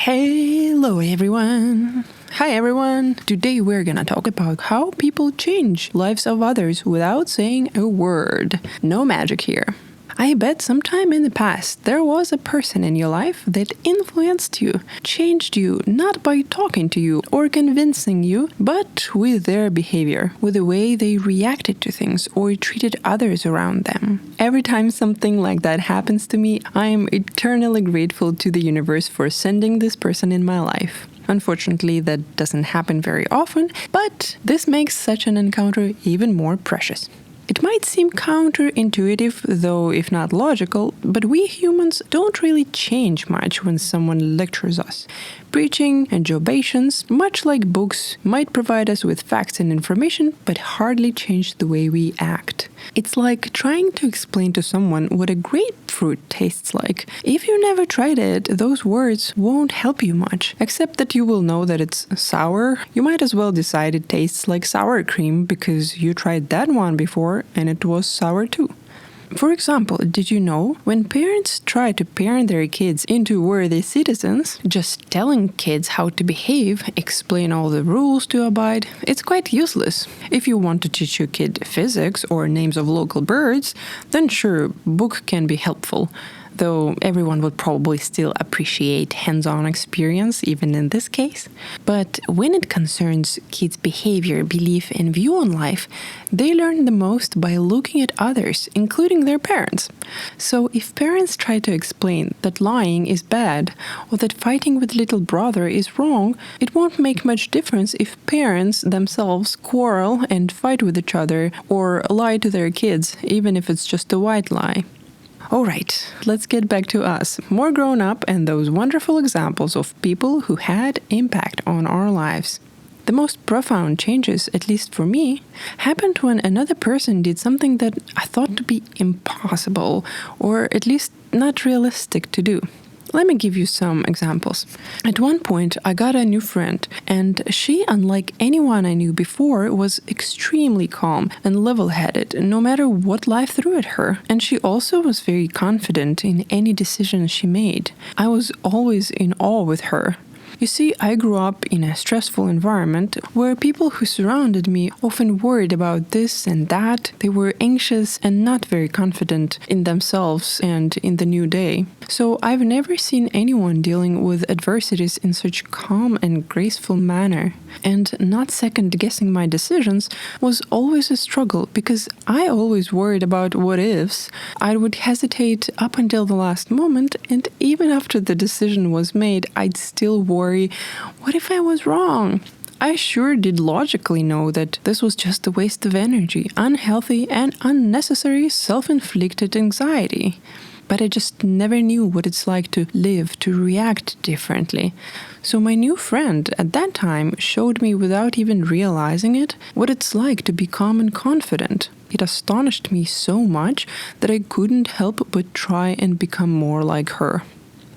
Hello everyone! Hi everyone! Today we're gonna talk about how people change lives of others without saying a word. No magic here. I bet sometime in the past there was a person in your life that influenced you, changed you, not by talking to you or convincing you, but with their behavior, with the way they reacted to things or treated others around them. Every time something like that happens to me, I am eternally grateful to the universe for sending this person in my life. Unfortunately, that doesn't happen very often, but this makes such an encounter even more precious. It might seem counterintuitive, though if not logical, but we humans don't really change much when someone lectures us. Preaching and jobations, much like books, might provide us with facts and information, but hardly change the way we act. It's like trying to explain to someone what a grapefruit tastes like. If you never tried it, those words won't help you much, except that you will know that it's sour. You might as well decide it tastes like sour cream because you tried that one before and it was sour too. For example, did you know when parents try to parent their kids into worthy citizens, just telling kids how to behave, explain all the rules to abide, it's quite useless. If you want to teach your kid physics or names of local birds, then sure, book can be helpful. Though everyone would probably still appreciate hands-on experience even in this case. But when it concerns kids' behavior, belief, and view on life, they learn the most by looking at others, including their parents. So if parents try to explain that lying is bad or that fighting with little brother is wrong, it won't make much difference if parents themselves quarrel and fight with each other or lie to their kids, even if it's just a white lie. Alright, let's get back to us, more grown up, and those wonderful examples of people who had impact on our lives. The most profound changes, at least for me, happened when another person did something that I thought to be impossible, or at least not realistic to do. Let me give you some examples. At one point, I got a new friend, and she, unlike anyone I knew before, was extremely calm and level-headed, no matter what life threw at her. And she also was very confident in any decision she made. I was always in awe with her. You see, I grew up in a stressful environment where people who surrounded me often worried about this and that. They were anxious and not very confident in themselves and in the new day. So I've never seen anyone dealing with adversities in such calm and graceful manner. And not second-guessing my decisions was always a struggle because I always worried about what-ifs. I would hesitate up until the last moment, and even after the decision was made, I'd still worry, what if I was wrong? I sure did logically know that this was just a waste of energy, unhealthy and unnecessary self-inflicted anxiety. But I just never knew what it's like to live, to react differently. So my new friend at that time showed me, without even realizing it, what it's like to be calm and confident. It astonished me so much that I couldn't help but try and become more like her.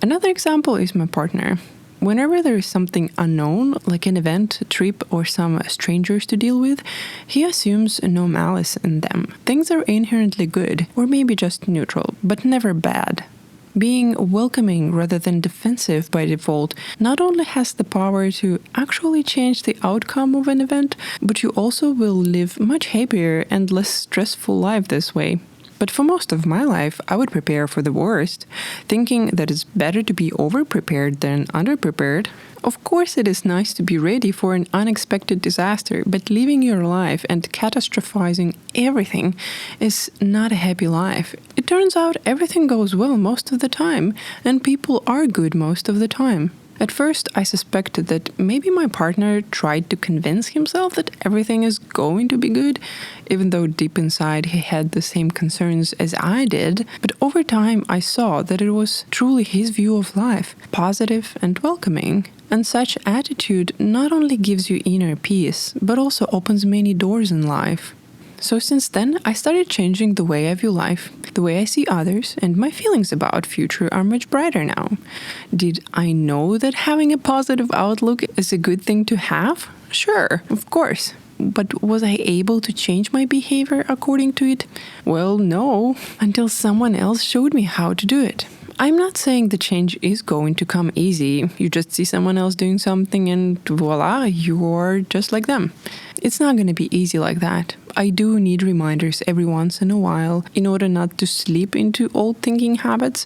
Another example is my partner. Whenever there is something unknown, like an event, a trip, or some strangers to deal with, he assumes no malice in them. Things are inherently good, or maybe just neutral, but never bad. Being welcoming rather than defensive by default not only has the power to actually change the outcome of an event, but you also will live much happier and less stressful life this way. But for most of my life, I would prepare for the worst, thinking that it's better to be over-prepared than under-prepared. Of course, it is nice to be ready for an unexpected disaster, but living your life and catastrophizing everything is not a happy life. It turns out everything goes well most of the time, and people are good most of the time. At first, I suspected that maybe my partner tried to convince himself that everything is going to be good, even though deep inside he had the same concerns as I did. But over time, I saw that it was truly his view of life, positive and welcoming. And such attitude not only gives you inner peace, but also opens many doors in life. So since then, I started changing the way I view life, the way I see others, and my feelings about future are much brighter now. Did I know that having a positive outlook is a good thing to have? Sure, of course. But was I able to change my behavior according to it? Well, no, until someone else showed me how to do it. I'm not saying the change is going to come easy. You just see someone else doing something and voila, you're just like them. It's not going to be easy like that. I do need reminders every once in a while in order not to slip into old thinking habits.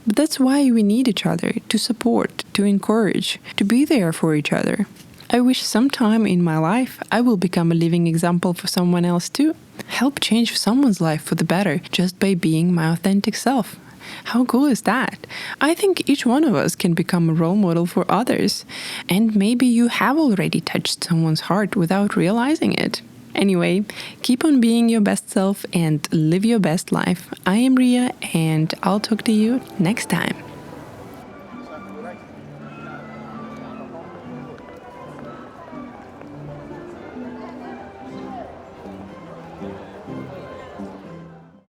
But that's why we need each other, to support, to encourage, to be there for each other. I wish sometime in my life I will become a living example for someone else too. Help change someone's life for the better just by being my authentic self. How cool is that? I think each one of us can become a role model for others. And maybe you have already touched someone's heart without realizing it. Anyway, keep on being your best self and live your best life. I am Riya, and I'll talk to you next time.